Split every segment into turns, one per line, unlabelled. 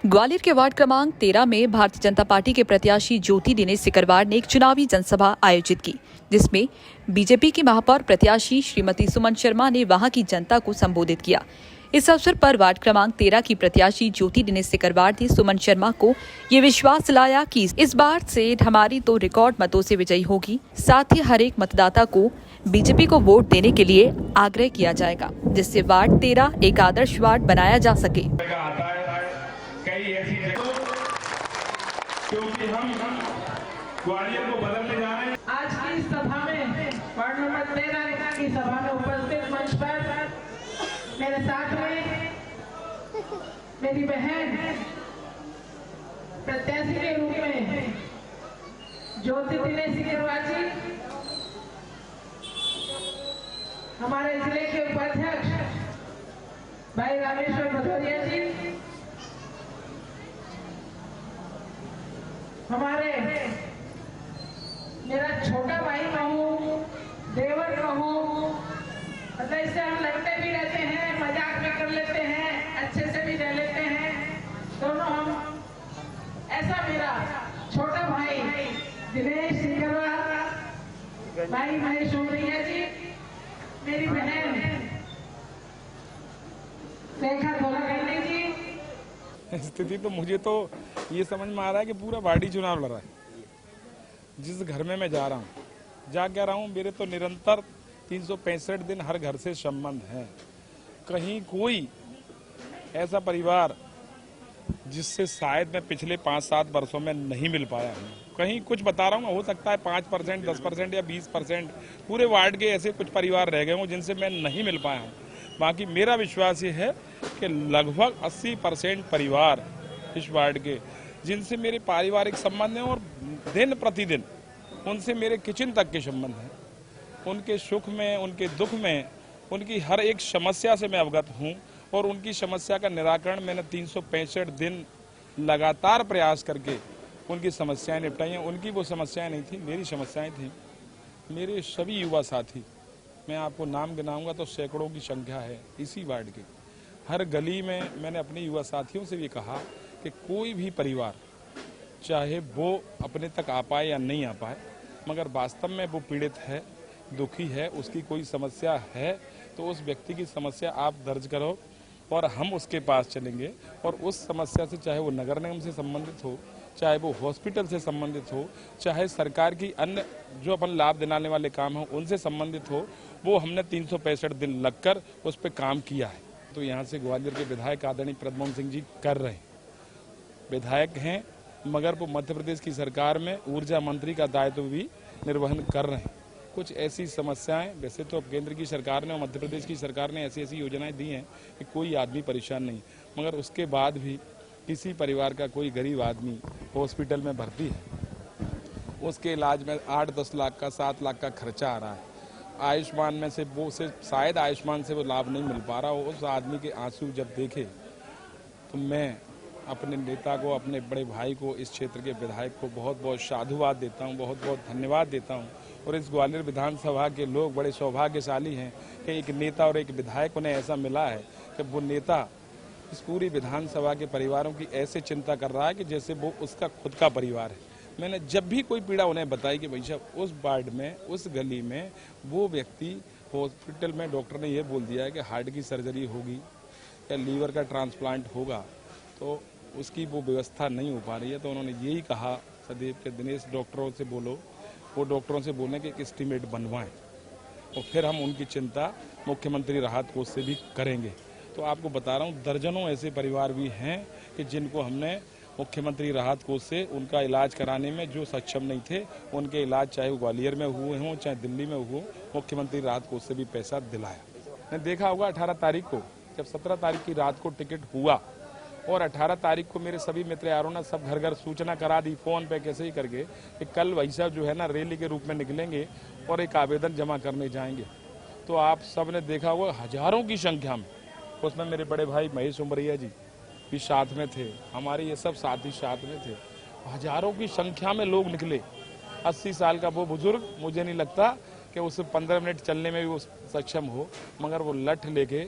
ग्वालियर के वार्ड क्रमांक 13 में भारतीय जनता पार्टी के प्रत्याशी ज्योति दिनेश सिकरवार ने एक चुनावी जनसभा आयोजित की, जिसमें बीजेपी की महापौर प्रत्याशी श्रीमती सुमन शर्मा ने वहां की जनता को संबोधित किया। इस अवसर पर वार्ड क्रमांक 13 की प्रत्याशी ज्योति दिनेश सिकरवार ने सुमन शर्मा को ये विश्वास दिलाया कि इस बार सीट हमारी तो रिकॉर्ड मतों से विजयी होगी। साथ ही हर एक मतदाता को बीजेपी को वोट देने के लिए आग्रह किया जाएगा, जिससे वार्ड 13 एक आदर्श वार्ड बनाया जा सके।
कई ऐसी जगह क्योंकि हम ग्वालियर को बदलने जा रहे हैं।
आज की सभा में वार्ड नंबर 13 की सभा में उपस्थित मंच पर मेरे साथ में मेरी बहन प्रत्याशी के रूप में ज्योति दिनेश सिकरवार जी, हमारे जिले के उपाध्यक्ष भाई रामेश्वर भदौरिया जी, हमारे मेरा छोटा भाई कहूँ, देवर कहूँ, मतलब इससे हम लड़ते भी रहते हैं, मजाक भी कर लेते हैं, अच्छे से भी रह लेते हैं दोनों हम। ऐसा मेरा छोटा भाई दिनेश सिकरवार, भाई महेश उमरिया जी, मेरी बहन रेखा धोलागंडी जी।
स्थिति तो मुझे तो ये समझ में आ रहा है कि पूरा वार्ड चुनाव लड़ रहा है। जिस घर में मैं जा रहा हूँ, जा क्या रहा हूँ, मेरे तो निरंतर 365 दिन हर घर से संबंध है। कहीं कोई ऐसा परिवार जिससे शायद मैं पिछले 5-7 वर्षों में नहीं मिल पाया हूँ। कहीं कुछ बता रहा हूँ, हो सकता है 5%, 10% या 20% पूरे वार्ड के ऐसे कुछ परिवार रह गए हों जिनसे मैं नहीं मिल पाया हूँ। बाकी मेरा विश्वास ये है कि लगभग 80% परिवार इस वार्ड के जिनसे मेरे पारिवारिक संबंध हैं और दिन प्रतिदिन उनसे मेरे किचन तक के संबंध हैं। उनके सुख में, उनके दुख में, उनकी हर एक समस्या से मैं अवगत हूँ और उनकी समस्या का निराकरण मैंने 365 दिन लगातार प्रयास करके उनकी समस्याएं निपटाई हैं। उनकी वो समस्याएं नहीं थी, मेरी समस्याएं थी। मेरे सभी युवा साथी, मैं आपको नाम गिनाऊंगा तो सैकड़ों की संख्या है इसी वार्ड के। हर गली में मैंने अपने युवा साथियों से भी कहा कि कोई भी परिवार, चाहे वो अपने तक आ पाए या नहीं आ पाए, मगर वास्तव में वो पीड़ित है, दुखी है, उसकी कोई समस्या है, तो उस व्यक्ति की समस्या आप दर्ज करो और हम उसके पास चलेंगे और उस समस्या से, चाहे वो नगर निगम से संबंधित हो, चाहे वो हॉस्पिटल से संबंधित हो, चाहे सरकार की अन्य जो अपन लाभ दिलाने वाले काम हों उनसे संबंधित हो, वो हमने 365 दिन लगकर उस पर काम किया है। तो यहाँ से ग्वालियर के विधायक आदरणीय प्रद्युम्न सिंह जी कर रहे हैं, विधायक हैं, मगर वो मध्य प्रदेश की सरकार में ऊर्जा मंत्री का दायित्व भी निर्वहन कर रहे हैं। कुछ ऐसी समस्याएं, वैसे तो अब केंद्र की सरकार ने और मध्य प्रदेश की सरकार ने ऐसी ऐसी योजनाएं दी हैं कि कोई आदमी परेशान नहीं, मगर उसके बाद भी किसी परिवार का कोई गरीब आदमी हॉस्पिटल में भर्ती है, उसके इलाज में 8-10 लाख का, 7 लाख का खर्चा आ रहा है। आयुष्मान में से वो से शायद आयुष्मान से वो लाभ नहीं मिल पा रहा हो, उस आदमी के आंसू जब देखे तो मैं अपने नेता को, अपने बड़े भाई को, इस क्षेत्र के विधायक को बहुत बहुत साधुवाद देता हूँ, बहुत बहुत धन्यवाद देता हूँ। और इस ग्वालियर विधानसभा के लोग बड़े सौभाग्यशाली हैं कि एक नेता और एक विधायक उन्हें ऐसा मिला है कि वो नेता इस पूरी विधानसभा के परिवारों की ऐसे चिंता कर रहा है कि जैसे वो उसका खुद का परिवार है। मैंने जब भी कोई पीड़ा उन्हें बताई कि भाई साहब उस वार्ड में, उस गली में वो व्यक्ति हॉस्पिटल में डॉक्टर ने ये बोल दिया है कि हार्ट की सर्जरी होगी या लीवर का ट्रांसप्लांट होगा, तो उसकी वो व्यवस्था नहीं हो पा रही है। तो उन्होंने यही कहा सदैव के दिनेश डॉक्टरों से बोलो, वो डॉक्टरों से बोलें कि एक एस्टीमेट बनवाएं और फिर हम उनकी चिंता मुख्यमंत्री राहत कोष से भी करेंगे। तो आपको बता रहा हूँ, दर्जनों ऐसे परिवार भी हैं कि जिनको हमने मुख्यमंत्री राहत कोष से उनका इलाज कराने में जो सक्षम नहीं थे, उनके इलाज चाहे वो ग्वालियर में हुए हों चाहे दिल्ली में हुए, मुख्यमंत्री राहत कोष से भी पैसा दिलाया। मैंने देखा होगा 18 तारीख को, जब 17 तारीख की रात को टिकट हुआ और 18 तारीख को मेरे सभी मित्र यारों ने सब घर घर सूचना करा दी, फोन पे कैसे ही करके, कि कल वैसा जो है ना रैली के रूप में निकलेंगे और एक आवेदन जमा करने जाएंगे। तो आप सब ने देखा होगा हजारों की संख्या में, उसमें मेरे बड़े भाई महेश उमरिया जी भी साथ में थे, हमारे ये सब साथी साथ में थे। हजारों की संख्या में लोग निकले। 80 साल का वो बुजुर्ग, मुझे नहीं लगता कि उसे 15 मिनट चलने में भी वो सक्षम हो, मगर वो लठ लेके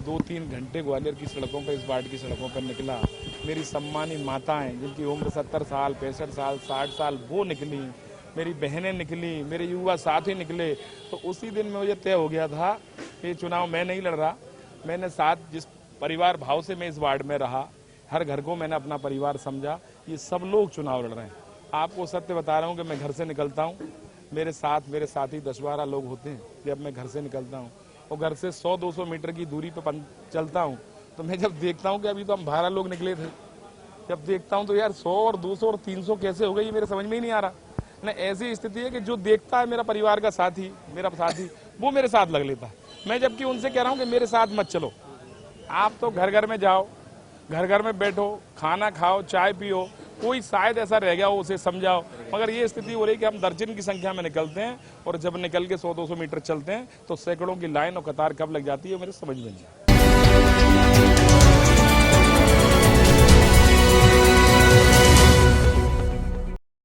2-3 घंटे ग्वालियर की सड़कों पर, इस वार्ड की सड़कों पर निकला। मेरी सम्मानी माताएं जिनकी उम्र 70 साल, 65 साल, 60 साल, वो निकली, मेरी बहनें निकली, मेरे युवा साथी निकले। तो उसी दिन में मुझे तय हो गया था कि ये चुनाव मैं नहीं लड़ रहा। मैंने साथ जिस परिवार भाव से मैं इस वार्ड में रहा, हर घर को मैंने अपना परिवार समझा। ये सब लोग चुनाव लड़ रहे हैं। आपको सत्य बता रहा हूँ कि मैं घर से निकलता हूँ, मेरे साथ मेरे साथी 10-12 लोग होते हैं। जब मैं घर से निकलता हूँ और घर से 100-200 मीटर की दूरी पर चलता हूँ, तो मैं जब देखता हूँ कि अभी तो हम 12 लोग निकले थे, जब देखता हूँ तो यार 100 और 200 और 300 कैसे हो गए, ये मेरे समझ में ही नहीं आ रहा। न ऐसी स्थिति है कि जो देखता है मेरा परिवार का साथी, मेरा साथी, वो मेरे साथ लग लेता है। मैं जबकि उनसे कह रहा हूँ कि मेरे साथ मत चलो, आप तो घर घर में जाओ, घर घर में बैठो, खाना खाओ, चाय पियो, कोई शायद ऐसा रह गया हो उसे समझाओ। मगर ये स्थिति हो रही है कि हम दर्जन की संख्या में निकलते हैं और जब निकल के 100-200 मीटर चलते हैं तो सैकड़ों की लाइन और कतार कब लग जाती है मेरे समझ में नहीं।